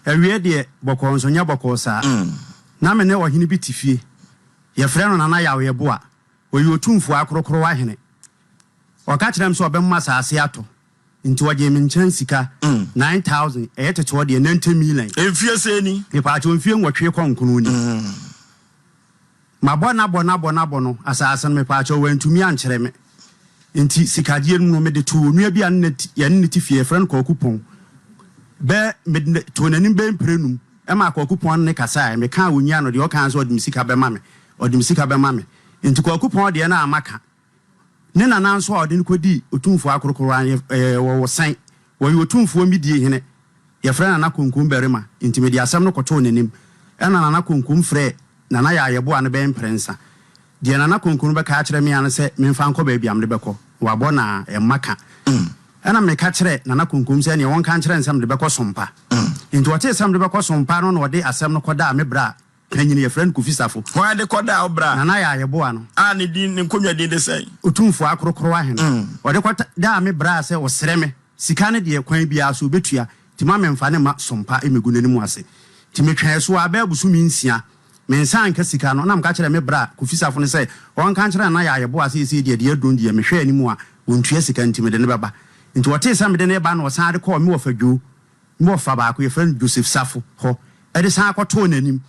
ewie de boko nso nya boko saa na me ne ohene bi tifie ye frɛ no nana yawo ye boa oyi otumfo akrokro wa hene oka kyerem so obemma saase ato nti waje me nkyɛn sika 9000 ɛyɛ de 90 million emfie seni e pa acho mfie nwɔtwe kɔnkunu ni mabɔ no asase no me pa acho wantumi ankyerɛ me nti sikadie no me de to onua bi an ye ne tifie frɛ no kokupon be me to nanim be mprenum e ma kokupon ne kasa me ka onya no de o kan so odim sika be ma me nti kokupon de na amaka ne nana nso a ɔde nkodi otumfo akrokoro wo san wo otumfo midie hene ye frɛ nana konkom berema nti me de asɛm no kɔtɔ nanim ɛna nana konkom frɛ nana ya yebo an be mprensa de nana konkom be ka kyerɛ me an sɛ me mfa nkɔ ba biam de bɛkɔ wabɔ na maka ɛna me ka kyerɛ nana konkom sɛ ne won ka kyerɛ nsɛm de bɛkɔ sompa nti wɔte nsɛm de bɛkɔ sompa no na ɔde asɛm no kɔda me bra kanyini ye friend kufisafo why de koda obra nana ya yebo ano ne din ne konwa din de sei otumfo akrokoro ahene ode kɔda da me bra sɛ wo srɛ me sika ne de kwan bia so betua ti ma me mfa ne ma sompa emegu nanimu ase ti me twɛn so aba busu mi nsia me nsan ka sika no na me ka kyerɛ me bra kufisafo ne sɛ wɔn ka kyerɛ nana ya yebo ase ese de adon de me hwɛ animu a wontua sika ntime de ne baba nti wɔte sɛ me de ne ba na wɔsan de kɔ me wɔ fadwo me wɔ fa ba ko ye friend Joseph Safo hɔ ɛde san akɔtɔ nanim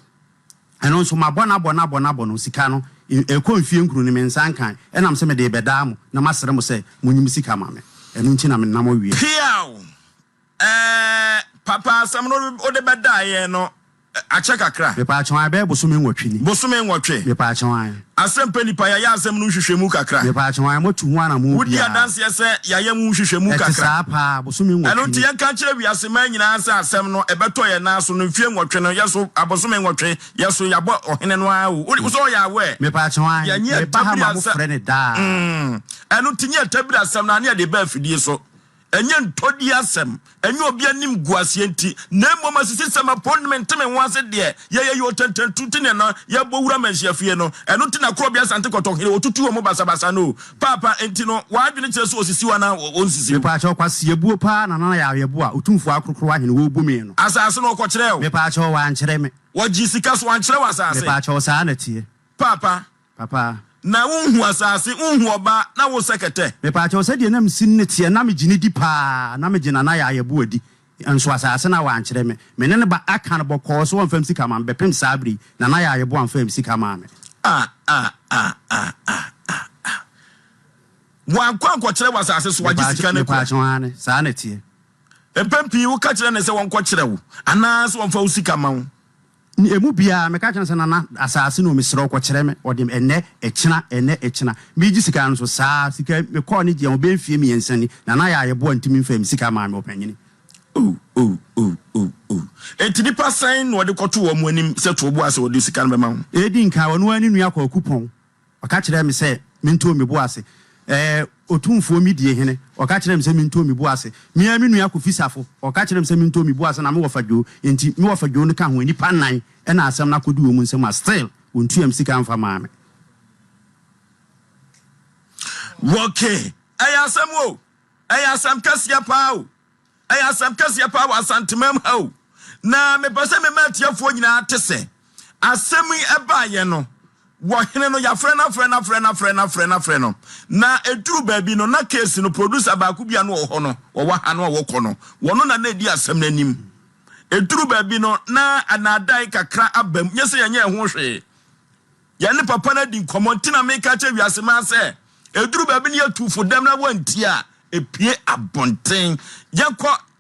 ɛno nso mabɔ no sika no ɛkɔ mfie nkuru ne me nsan kan ɛnam sɛ me de bɛdaa mo na masere mo sɛ munyim sika ma me ɛno nti na me nam awie piao papa asɛm no ode bɛdaa yɛ no akyɛ kakra mepa achon abe bosome nwotwe ni mepa achon asɛm panipa ya asɛm no hwehwɛmu kakra mepa achon motu ho ana mu wodi adanse sɛ ya yam hwehwɛmu kakra saa pa bosome nwotwe ɛno nti yɛka kyerɛ wiase ma nyinaa sɛ asɛm no ɛbɛtɔ yɛ na so no mfie nwotwe no yɛso abosome nwotwe yɛso yabɔ ɔhene no a wo so yɛ awɛ mepa achon mepa ha ma mo frɛ ne da ɛno nti nyɛ tabira asɛm na ne de ba afidie so enye ntodi asem enye obi anim guasie nti na mmom asisi sem appointment me ho ase de ye otententuti ne no ye bowura manhia no eno ti na kro bia sante kotokere otutu wo mo basabasa no papa enti no wa adwene kire so osisi wa na onsisi me pa cho kwase ebuo pa na ya yebo a otumfo akrokro ahene wo bumi no asase no kɔkyerɛ wo me pa cho wa nkyerɛ me wo jisika so ankyerɛ wa asase me pa cho saa na tie papa na unhu asase unhu oba na wo sekete me pa cho se de na msin ne tie na me gini di pa na me gina na ya yebo adi enso asase na wa ankyere me ne ba aka no bɔkɔ so won fam sika ma bepem sabri na ya yebo an fam sika ma me wa kwa kyerɛ wa asase so waji sika ne kwa cho ane saa na tie epempi wo ka kyerɛ ne sɛ won kyerɛ wo ana so won fa wo sika ma wo ni emu bia me ka kyerɛ sɛ na asase no me srɛ ko kyerɛ me odem ene echina me gi sika no so saa sika me kɔ ne gye obe mfie me yensani na ya yebo antimi mfam sika ma me opanyini etini pasan no de kɔto wo mu anim sɛ to obu ase wo de sika no bɛma ho edi nka wo no ani nua kɔ kupon ɔka kyerɛ me sɛ mento me bu ase otumfo midie hene ɔka kyerɛ me sɛ mento me bu ase me nua kɔ fisafo ɔka kyerɛ me sɛ mento me bu ase na me wɔ fadwo enti me wɔ fadwo no ka ho nipa nan ɛna asɛm na kɔdu wo mu nsɛm a still wontuam sika mfa ma me okay ayasam wo ayasam kasia pao ayasam kasia pao asantemam ho na me pese me matiafo nyina te sɛ asɛm yi ɛba ye no wo hene no ya frɛ no na eduru baabi no na case no producer ba ku bia no wo ho no wo wa ha no wo kɔ no wono na na di asɛm nanim eduru baabi no na anadai kakra abam nyese yenye ho hwe ya ne papa na di nkomonti na me ka che wiase ma sɛ eduru baabi ne yatufo dam na wanti a epie abonten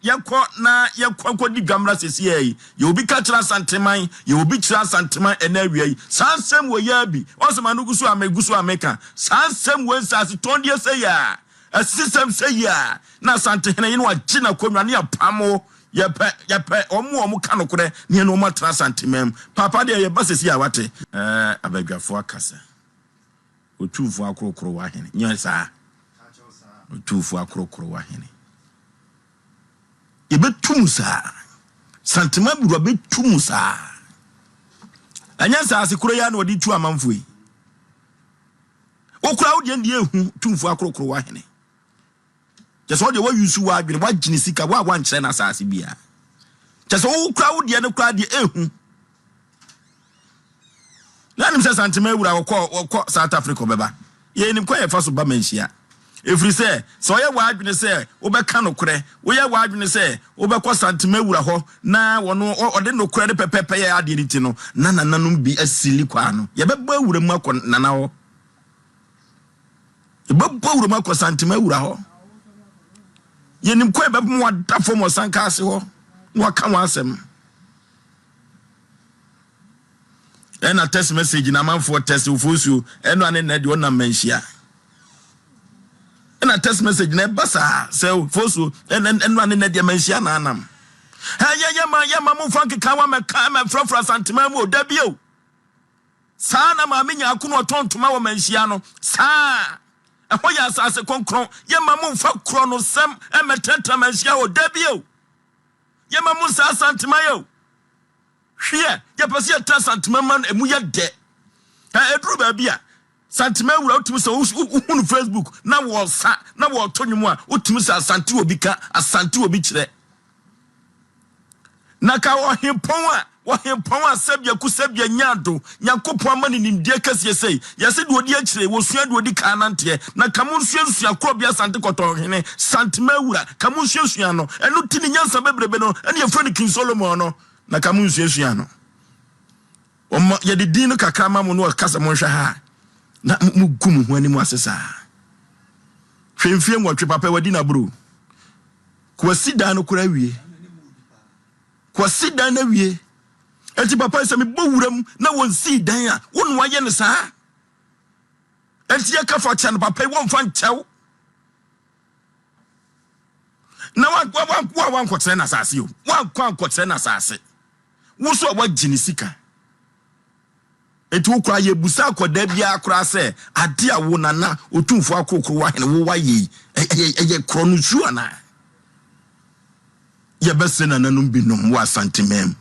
yakɔ na yakɔ di gamra sesi yi ye obi ka kyerɛ santeman ye obi kyerɛ santeman enawia yi sansem wo ya bi osema no gusu ameka sansem wo nsase tondie sɛ ya asisem sɛ ya na santehene yi no agye na konwa ne apamo yɛpɛ ɔmo ka no korɛ ne no ma tra santemam papa de ye basesi a wate abadwafo akasa otufo akrokro wa hene nya saa otufo akrokro wa hene yebetum saa santema buru betum saa anya saa se kuro ya na odi tu amanfo yi okura wo de ehu tumfo akrokro wa hene je so de wa yusu wa adwene wa gini sika wa nkyerɛ na saa se bia just all crowd the crowd the let him say santime wura ko South Africa beba ye nim kwa ye fa so ba manhia if you say so ye wa adwene say wo be ka no kore wo ye wa adwene say wo be ko santime wura ho na wono ode no kore de pepepe ye ade nti no na nananum bi asili kwa no ye be ba wura mu akọ nana ho ye be ba wura mu akọ santime wura ho ye nim kwa be mu adafo mo sanka ase ho no aka wa asem. And a text message in a man for test of you, and one in the one mention. And a text message in a bassa, so Fosu, and one in the dimension. Hey, Yama, Funky Kawama, Kama, from Santimamo, debut. Sana Mamina, Kuno, Ton to Mawa Mensiano, Sa. And why as a concron, Yamamu for Chrono Sam, and Matenta Mensiao, debut. Yamamu Sa Santimayo. Here, ya pasi ya ta santime man emu ya de. Edru ba bia. Santime wura utimi so unu Facebook na wo sa na wo tonwum a utimi sa asante obi ka asante obi kire. Na ka wo hempon a sabia ku sabia nyado Yakopon amani nimdie kase sei. Ya se de odi akire wo sua de odi ka nante na kamu nsuasua krobia asante koton hene santime wura kamu nsuasua no enu tini nyansa bebrebe no ene ye frani King Solomon no na kamu nsuasua no ye de din no kakra ma mu no kasa mo hwa ha na mu gum ho ani mu asesa hwemfie nwotwe papa wadi na bro kwasida no kura wie kwasida na wie enti papa se me bowuram na wonsi dan a wonu waye ne saa enti ye ka fa chan papa won fa nchew na wa nkwotre na asase o wa nkwotre na asase wo so wa gini sika enti wo kwa ye busa akoda bia akora se ade a wo nana otumfo akokoro wa hene wo wa ye ye kronu su ana ye bese na nanum binom wa santimem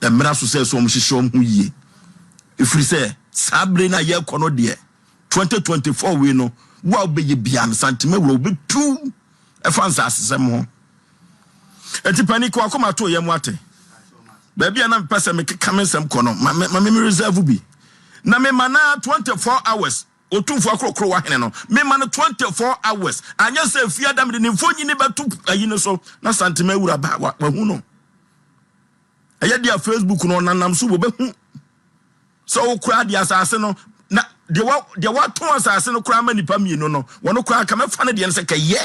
e mra so se so omhihye hu yie ifiri se sabre na ye kono de 2024 we no wa obeye bia santimem wo betu e fansa asesem ho enti panic wa koma to ye mu ate baby na mpesa me kamensem kono ma me reserve bi na me mana 24 hours otumfo akrokro wa hene no me mana 24 hours anya se fia dam de mfonyi ne betu ayi no so na santime wura ba wa hu no aya dia Facebook no nanam so bo be hu so okra dia asase no na de wa ton asase no kra ma nipa mienu no wono kra ka me fa ne de se ka ye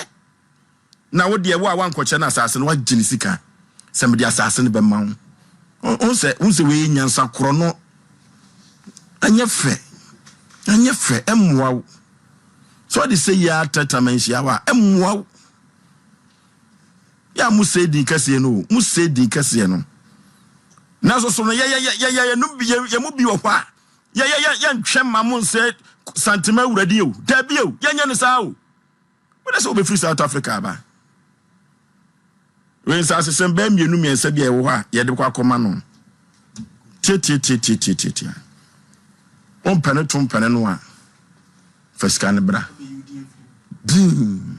na wo de wa nkwoche na asase no wa gini sika se me de asase no be ma hu unse we nyansa kro no anya fe emwa so de say ya tatamanhia wa emwa ya musedi kase no na so no ya no bi ya mu bi wo kwa ya ntwe mamu se santime wurade o da bi o ya nya ne sa o we dey so be free South Africa ba when sa se sembe mienu miensa bia wo ha ye de kwa koma no tie on pene no a fasika ne bra